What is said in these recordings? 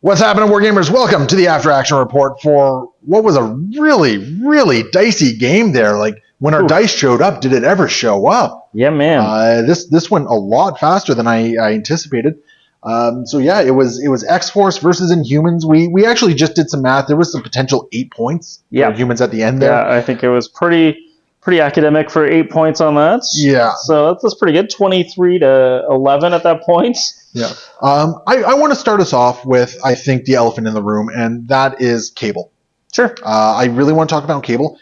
What's happening, Wargamers? Welcome to the After Action Report for what was a really, really dicey game there. Like, when our dice showed up, did it ever show up? Yeah, man. This went a lot faster than I anticipated. So yeah, it was X-Force versus Inhumans. We actually just did some math. There was some potential 8 points for Humans at the end there. Yeah, I think it was pretty academic for 8 points on that. Yeah. So that's pretty good. 23-11 at that point. Yeah. I want to start us off with, I think, the elephant in the room, and that is Cable. Sure. I really want to talk about Cable,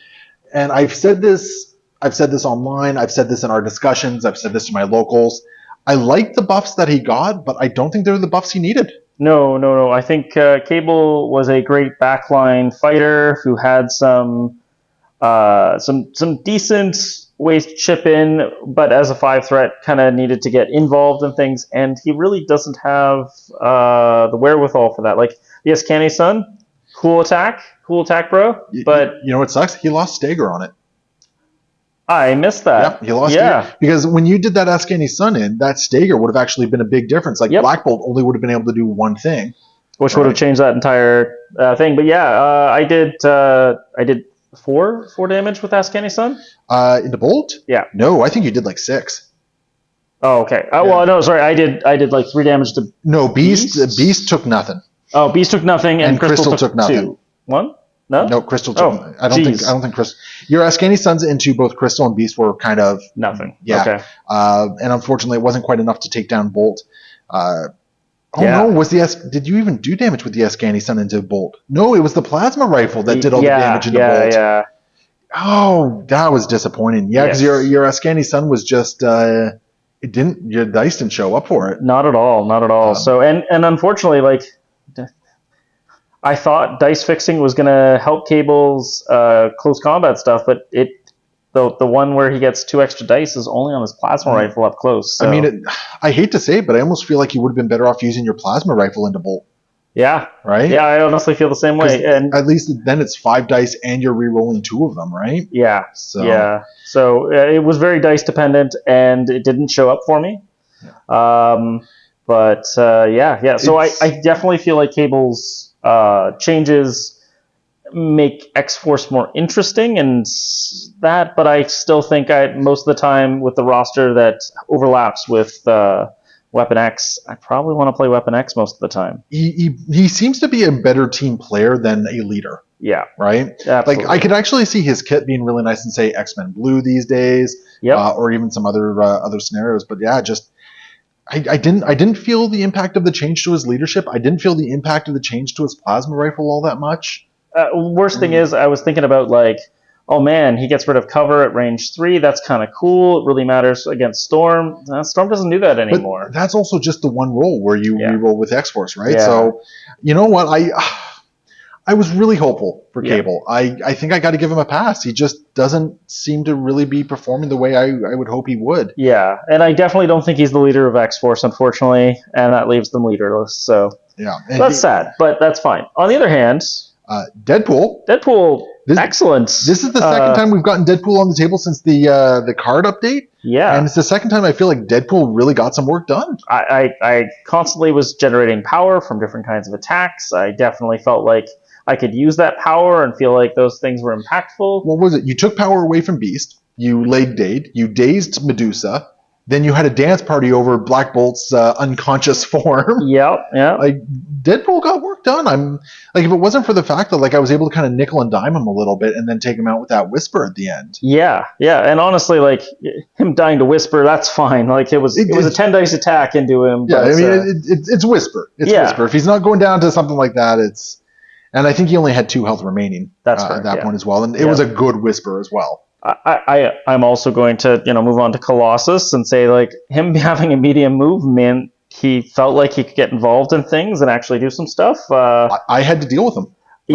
and I've said this online. I've said this in our discussions. I've said this to my locals. I like the buffs that he got, but I don't think they're the buffs he needed. No. I think Cable was a great backline fighter who had some decent ways to chip in, but as a 5 threat, kind of needed to get involved in things, and he really doesn't have the wherewithal for that. Like, yes, Canny Sun, cool attack, bro. But you know what sucks? He lost Stagger on it. I missed that. Yeah, he lost Stagger. Because when you did that Ascani Sun in, that Stagger would have actually been a big difference. Like, Blackbolt only would have been able to do one thing. Which would have changed that entire thing. But yeah, I did 4 damage with Ascani Sun? Into Bolt? Yeah. No, I think you did like 6. Oh, okay. Well, no, sorry. I did like 3 damage to Beast took nothing. Oh, Beast took nothing, and Crystal took nothing. 2. 1? No, Crystal took. I don't think Crystal. Your Ascani Suns into both Crystal and Beast were kind of nothing. Yeah. Okay. And unfortunately, it wasn't quite enough to take down Bolt. No! Did you even do damage with the Ascani Sun into Bolt? No, it was the plasma rifle that did all the damage into Bolt. Yeah. Oh, that was disappointing. Yeah, because your Ascani Sun was just your dice didn't show up for it. Not at all. So and unfortunately, like, I thought dice fixing was going to help Cable's close combat stuff, but the one where he gets 2 extra dice is only on his plasma rifle up close. So. I mean, I hate to say it, but I almost feel like you would have been better off using your plasma rifle into Bolt. Yeah. Right? Yeah, I honestly feel the same way. And at least then it's 5 dice and you're re-rolling 2 of them, right? Yeah. So it was very dice dependent, and it didn't show up for me. Yeah. So I definitely feel like Cable's changes make X-Force more interesting and that, but I still think most of the time with the roster that overlaps with Weapon X, I probably want to play Weapon X most of the time. He seems to be a better team player than a leader. Yeah. Right? Absolutely. Like, I could actually see his kit being really nice in, say, X-Men Blue these days, or even some other scenarios. But yeah, just I didn't feel the impact of the change to his leadership. I didn't feel the impact of the change to his plasma rifle all that much. Worst thing is, I was thinking about, like, oh man, he gets rid of cover at range 3. That's kind of cool. It really matters against Storm. Storm doesn't do that anymore. But that's also just the one roll where you re-roll with X-Force, right? Yeah. So, you know what? I was really hopeful for Cable. I think I got to give him a pass. He just doesn't seem to really be performing the way I would hope he would. Yeah, and I definitely don't think he's the leader of X-Force, unfortunately, and that leaves them leaderless. So that's sad, but that's fine. On the other hand, Deadpool, excellent. This is the second time we've gotten Deadpool on the table since the card update. Yeah, and it's the second time I feel like Deadpool really got some work done. I constantly was generating power from different kinds of attacks. I definitely felt like I could use that power and feel like those things were impactful. What was it? You took power away from Beast. You laid Dade. You dazed Medusa. Then you had a dance party over Black Bolt's unconscious form. Yep. Like, Deadpool got work done. I'm like, if it wasn't for the fact that, like, I was able to kind of nickel and dime him a little bit and then take him out with that whisper at the end. Yeah. And honestly, like, him dying to whisper, that's fine. Like, it was a 10 dice attack into him. Yeah, I mean, it's whisper. It's whisper. If he's not going down to something like that, it's. And I think he only had 2 health remaining at that point as well, and it was a good whisper as well. I'm also going to move on to Colossus and say, like, him having a medium move meant he felt like he could get involved in things and actually do some stuff. I had to deal with him.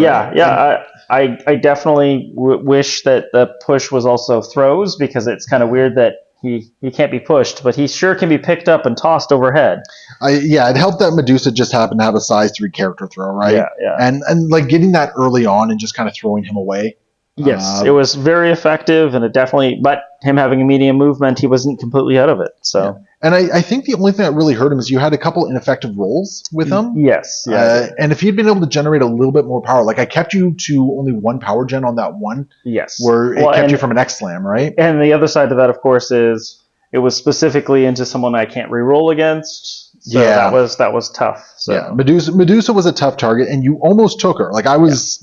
I definitely wish that the push was also throws, because it's kind of weird that he can't be pushed, but he sure can be picked up and tossed overhead. It helped that Medusa just happened to have a size 3 character throw, right? Yeah. And like getting that early on and just kind of throwing him away. Yes, it was very effective, and it definitely. But him having a medium movement, he wasn't completely out of it. So, yeah. And I think the only thing that really hurt him is you had a couple ineffective rolls with him. Yes, yeah. And if he'd been able to generate a little bit more power, like I kept you to only one power gen on that one. Yes, where it kept you from an X slam, right? And the other side of that, of course, is it was specifically into someone I can't re-roll against. So that was tough. So. Yeah, Medusa was a tough target, and you almost took her. Like I was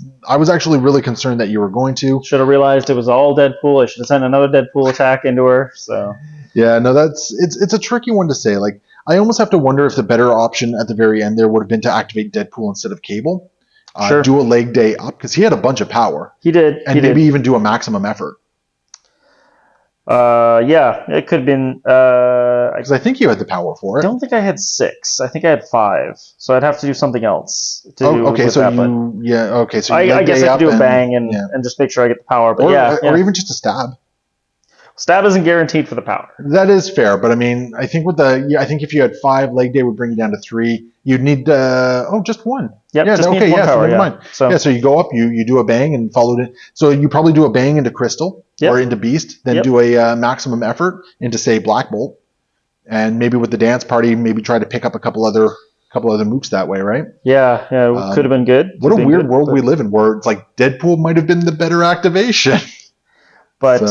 actually really concerned that you were going to. Should have realized it was all Deadpool. I should have sent another Deadpool attack into her. So. Yeah, no, it's a tricky one to say. Like I almost have to wonder if the better option at the very end there would have been to activate Deadpool instead of Cable. Sure. Do a leg day up because he had a bunch of power. He did, and maybe even do a maximum effort. Yeah, it could have been. Because I think you had the power for it. I don't think I had 6. I think I had 5. So I'd have to do something else. Okay, so okay, so I guess I could do a bang and just make sure I get the power. But or even just a stab. Stab isn't guaranteed for the power. That is fair, but I mean, I think I think if you had 5, leg day would bring you down to 3. You'd need just 1. Yep, yeah, just okay, one power, so never mind. So you go up, you do a bang and followed it. So you probably do a bang into Crystal or into Beast, then do a maximum effort into say Blackbolt, and maybe with the dance party, maybe try to pick up a couple other mooks that way, right? Yeah, it could have been good. What a weird world we live in, where it's like Deadpool might have been the better activation. But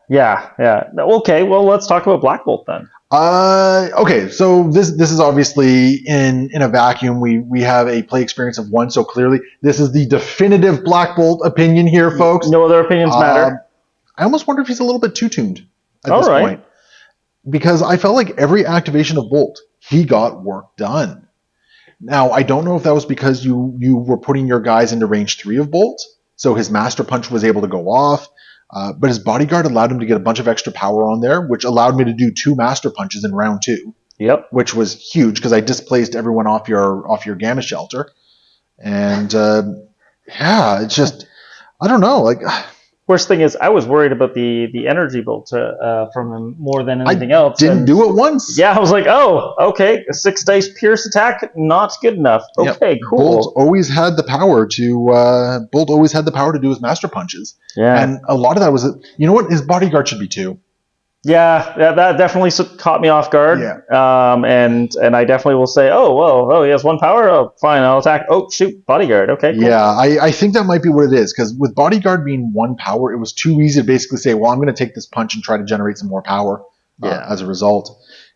yeah. Okay, well, let's talk about Blackbolt then. Okay, so this is obviously in a vacuum. We have a play experience of 1, so clearly this is the definitive Blackbolt opinion here, folks. No other opinions matter. I almost wonder if he's a little bit too tuned at this point. Because I felt like every activation of Bolt, he got work done. Now, I don't know if that was because you were putting your guys into range 3 of Bolt, so his Master Punch was able to go off. But his bodyguard allowed him to get a bunch of extra power on there, which allowed me to do 2 Master Punches in round 2. Yep. Which was huge because I displaced everyone off your Gamma Shelter. And it's just, I don't know. Like, worst thing is, I was worried about the energy bolt from him more than anything else. Didn't do it once. Yeah, I was like, oh, okay, a 6 dice pierce attack, not good enough. Okay, cool. Bolt always had the power to do his Master Punches. Yeah, and a lot of that was, you know what, his bodyguard should be 2. Yeah, that definitely caught me off guard. Yeah. And I definitely will say, he has 1 power. Oh, fine, I'll attack. Oh, shoot, bodyguard. Okay, cool. Yeah, I think that might be what it is, because with bodyguard being 1 power, it was too easy to basically say, well, I'm going to take this punch and try to generate some more power as a result.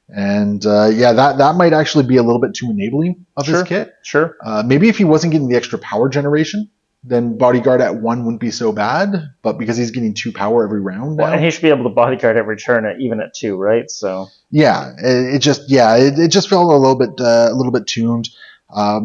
And that might actually be a little bit too enabling of his kit. Sure. Maybe if he wasn't getting the extra power generation, then bodyguard at 1 wouldn't be so bad, but because he's getting 2 power every round now. Well, and he should be able to bodyguard every turn even at 2, right? So yeah, it just felt a little bit tuned. I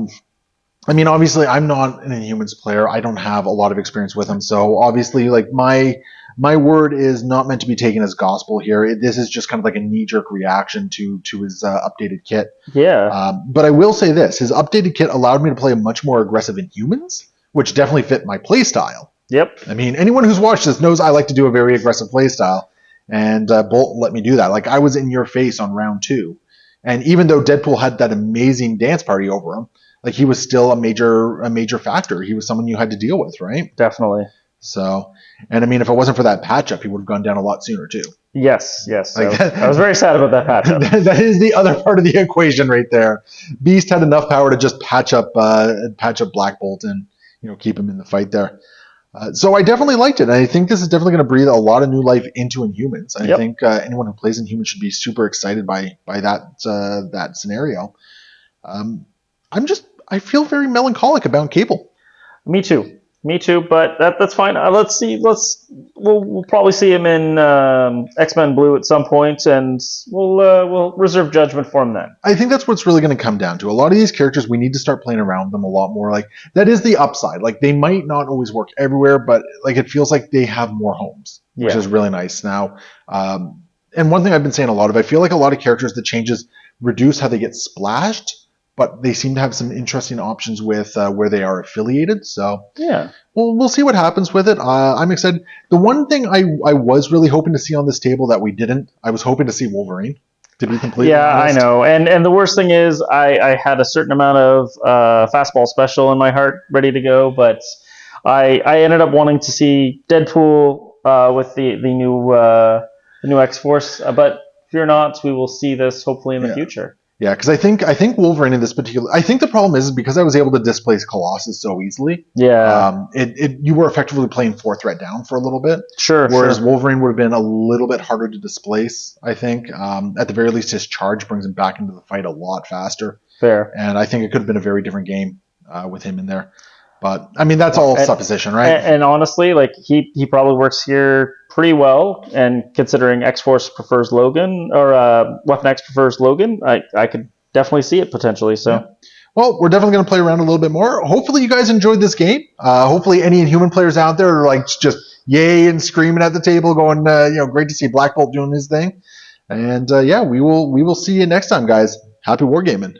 mean, obviously, I'm not an Inhumans player. I don't have a lot of experience with them, so obviously, like my word is not meant to be taken as gospel here. This is just kind of like a knee-jerk reaction to his updated kit. Yeah. But I will say this: his updated kit allowed me to play a much more aggressive Inhumans, which definitely fit my play style. Yep. I mean, anyone who's watched this knows I like to do a very aggressive play style, and Bolt let me do that. Like, I was in your face on round 2, and even though Deadpool had that amazing dance party over him, like, he was still a major factor. He was someone you had to deal with, right? Definitely. So, and I mean, if it wasn't for that patch-up, he would have gone down a lot sooner, too. Like I was very sad about that patch-up. That is the other part of the equation right there. Beast had enough power to just patch up Blackbolt and keep him in the fight there. So I definitely liked it. And I think this is definitely going to breathe a lot of new life into Inhumans. I think anyone who plays Inhumans should be super excited by that scenario. I feel very melancholic about Cable. Me too, but that's fine. Let's see. We'll probably see him in X-Men Blue at some point, and we'll reserve judgment for him then. I think that's what's really going to come down to. A lot of these characters, we need to start playing around with them a lot more. Like, that is the upside. Like, they might not always work everywhere, but like, it feels like they have more homes, which is really nice now. And one thing I've been saying a lot of, I feel like a lot of characters, the changes reduce how they get splashed, but they seem to have some interesting options with where they are affiliated. So yeah, we'll see what happens with it. I'm excited. The one thing I was really hoping to see on this table that we didn't, I was hoping to see Wolverine, to be completely honest. I know. And the worst thing is I had a certain amount of fastball special in my heart ready to go, but I ended up wanting to see Deadpool with the new X-Force, but fear not, we will see this hopefully in the future. Yeah, because I think Wolverine in this particular. I think the problem is because I was able to displace Colossus so easily. Yeah. You were effectively playing 4 threat down for a little bit. Sure. Whereas Wolverine would have been a little bit harder to displace. I think at the very least his charge brings him back into the fight a lot faster. Fair. And I think it could have been a very different game with him in there. But I mean that's all supposition, right? And honestly, like he probably works here pretty well. And considering X-Force prefers Logan or Weapon X prefers Logan, I could definitely see it potentially. So. Yeah. Well, we're definitely going to play around a little bit more. Hopefully, you guys enjoyed this game. Hopefully, any Inhuman players out there are like just yay and screaming at the table, going, great to see Blackbolt doing his thing. And we will see you next time, guys. Happy wargaming.